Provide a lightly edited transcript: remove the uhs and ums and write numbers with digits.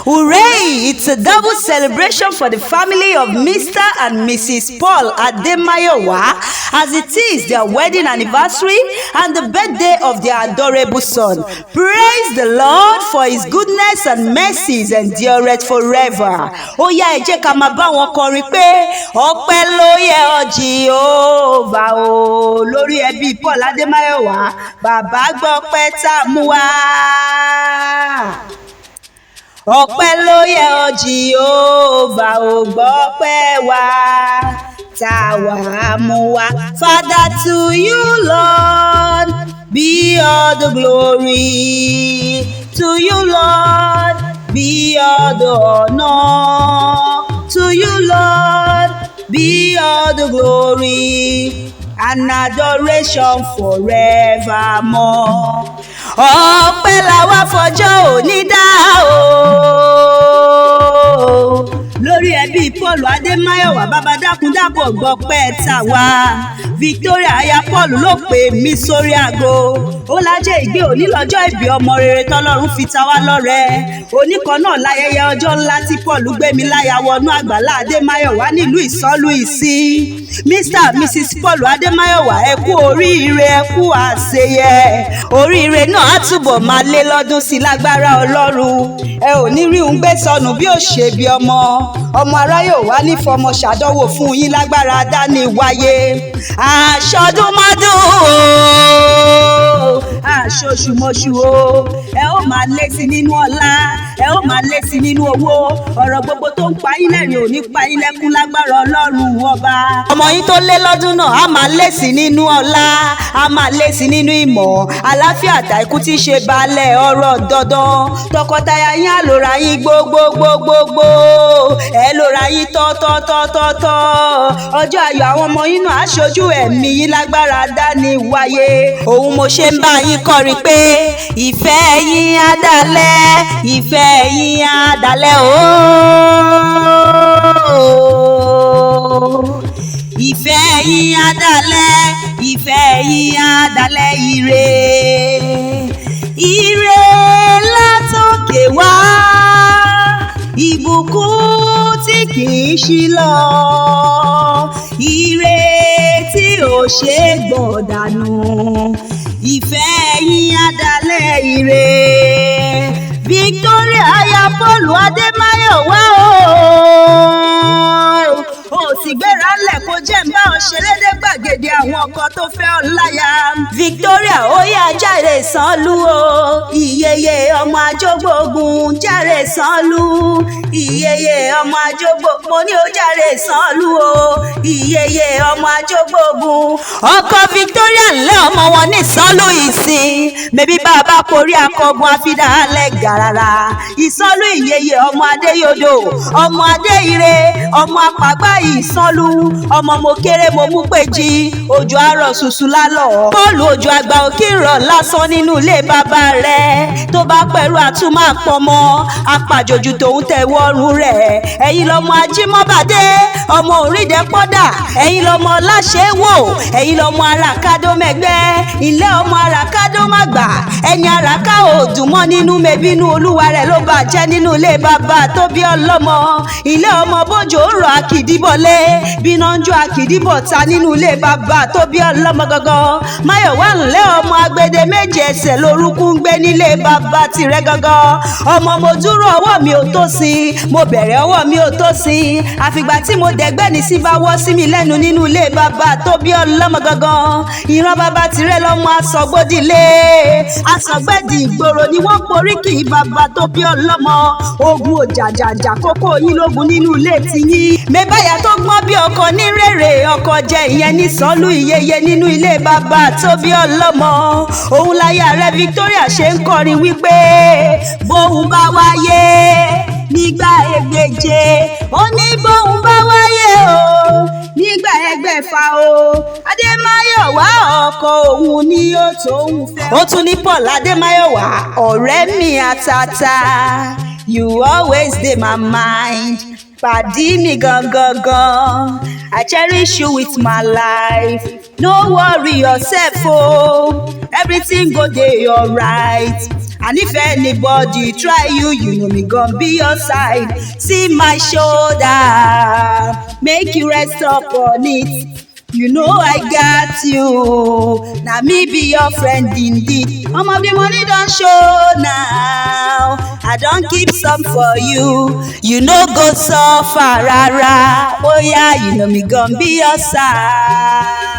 Hooray! It's a double celebration for the family of Mr. and Mrs. Paul Ademayowa, as it is their wedding anniversary and the birthday of their adorable son. Praise the Lord, for his goodness and mercies endureth forever. Ó yá, ẹ jẹ́ ká máa bá wọn kọrin pé ọpẹ́ ló yẹ ọ́ Jehovah o. Lórí ẹbí Paul Ademayowa, bàbá gbọ́pẹ́ tá mú wá. Ọpẹ́ ló yẹ ọ́ Jehovah o, gbọ́pẹ́ wá tá wá mú wá. Father, to you Lord be all the glory, to you Lord be all the honor, to you Lord be all the glory and adoration forevermore. Ọpẹ́ làwa fọjọ́ òní dá o. Lórí ẹbí Paul Ademayowa, bàbá dákúndábọ̀ gbọ́pẹ́ tàwa. Victoria aya Paul ló pè mí sórí aago. Ó lájẹ́ ìgbé òní lọ́jọ́ ìbí ọmọ rere tọ́lọ́run fi ta wá lọ́rẹ. Oníkan náà láyẹyẹ ọjọ́ ńlá tí Paul gbé mi láya wọnú àgbàlá Ademayowa nílùú Ìsánlú Ìsìn. Mr. and Mrs. Paul Ademayowa, ẹ kú oríire, ẹ kú àṣeyẹ. Oríire náà á túbọ̀ máa lé lọ́dún sí lágbára Ọlọ́run. Ẹ ò ní rí un gbé sọnù bí ó ṣe bí ọmọ. Ọmọ aráyé ò wá ní fọmọ ṣàdánwò fún yín lágbára dání wáyé. Àṣọdúnmọ́dún o, àṣoṣùmọṣù o, ẹ ó máa lé sí nínú ọlá, ẹ ó máa lé sí nínú owó. Ọ̀rọ̀ gbogbo tó ń pa yín lẹ́rìn ò ní pa yín lẹ́kún lágbára Ọlọ́run ọba. Ọmọ yín tó lé lọ́dún náà á máa lé sí nínú ọlá, á máa lé sí nínú ìmọ̀, àlàáfíà àtàìkú tí ń ṣe baálẹ̀ ọ̀rọ̀ dandan. Tọkọtaya yín á lòrà yín gbogbogbogbogbò, ẹ lòrà yín tọ́tọ́tọ́tọ́tọ́. Ọjọ́ ayọ̀ àwọn ọmọ yín náà á ṣojú ẹ̀mí yín lágbára dání wáyé. Òun mo ṣe ń bá yín kọrin pé ìfẹ́ yín á dalẹ̀, ìfẹ́ yín á dalẹ̀ ooo. Ìfẹ́ yín á dalẹ̀, ìfẹ́ yín á dalẹ̀ ire. Ire látòkè wá, ìbùkún tí kì í ṣí lọ. Ire tí ò ṣe é gbọ̀dànù. Ìfẹ́ yín á dalẹ̀ ire. Victoria aya Paul Ademayowa o sì gbéra ńlẹ̀ kó jẹ́ ń bá ọ ṣeré dé gbàgede àwọn ọkọ tó fẹ́ ọ láya. Victoria ó yá jàre Ìsánlú o, ìyeye ọmọ ajógbógun jàre Ìsánlú. Ìyeye ọmọ ajógbógun, mo ní ó jàre Ìsánlú o, ìyeye ọmọ ajógbógun. Ọkọ Victoria ńlẹ̀ ọmọ wọn ní Ìsánlú Ìsìn. Mẹ́bí bàbá porí akọgun àfidà alẹ́ gàràrà. Ìsánlú ìyeye ọmọ Adéyodò, ọmọ Adéire, ọmọ apàgbà Ìsánlú. Ọmọ mo kéré mo mú péjì, òjò àárọ̀ ṣùṣù lálọ́. Bọ́ọ̀lù òjò àgbà òkè rọ̀ lásán nínú ilé bàbá rẹ̀. Tó bá pẹ̀lú àtúmọ̀ àpọ̀mọ́, apàjòjù tòun tẹ̀wọ́ ọrùn rẹ̀. Ẹ̀yin lọmọ Ajímọ́bàdé, ọmọ Òrídẹ́ pọ́dà. Ẹ̀yin lọmọ Láṣẹ́wò, ẹ̀yin lọmọ Àràkádó mẹ́gbẹ́. Ilé ọmọ Àràkádó má gbà. Ẹni Àràká ò dùn mọ́ nínú mẹ́bínú olúwa rẹ̀ ló bàjẹ́ nínú ilé bàbá tó bí ọlọ́mọ. Ilé ọmọ bójò rọ̀ àkìdíbọ̀lé, bíná ń jó àkìdíbọ̀ ta nínú ilé bàbá tó bí ọlọ́mọ gangan. Máyọ̀wá ńlẹ́ ọmọ agbede méje ẹsẹ̀ lórúkú ń gbé nílé bàbá tirẹ̀ gangan. Ọmọ mo dúró ọwọ́ mi ò tó sí, mo bẹ̀rẹ̀ ọwọ́ mi ò tó sí. Àfìgbà tí mo dẹ̀gbẹ́ ní sí bá wọ́ sí mi lẹ́nu nínú ilé bàbá tó bí ọlọ́mọ gangan. Ìran bàbá tirẹ̀ lọ́mọ asọ̀gbọ́dìlé, asọ̀gbẹ́dì ìgboro ni wọ́n porí kì í bàbá tó bí ọlọ́mọ. Ogun òjàjàjà kókó yín lógun nínú ilé tiyín. Mẹ́bàyà tó gbọ́n bí ọkọ ní rèrè, ọkọ jẹ ìyẹn ní Ìsánlú ìyeye nínú ilé bàbá tó bí ọlọ́mọ. Òun láyà rẹ̀ Victoria ṣe ń kọrin wípé bóun bá wáyé nígbà ẹgbẹ̀je, ó ní bóun bá wáyé o nígbà ẹgbẹ̀fà o, Ademayowa ọkọ òun ni ó tóun fẹ́. Ó tún ní Paul Ademayowa, ọ̀rẹ́ mi àtàtà, you always dey my mind. Pàdí mi gangan, I cherish you with my life. No worry yourself, oh, everything go dey alright. And if anybody try you, you know me gon' be your side. See my shoulder, make you rest up on it. You know I got you. Now me be your friend indeed. Some of the money don't show now. I don't keep some for you. You know go so far, rara. Oh yeah, you know me gon' be your side.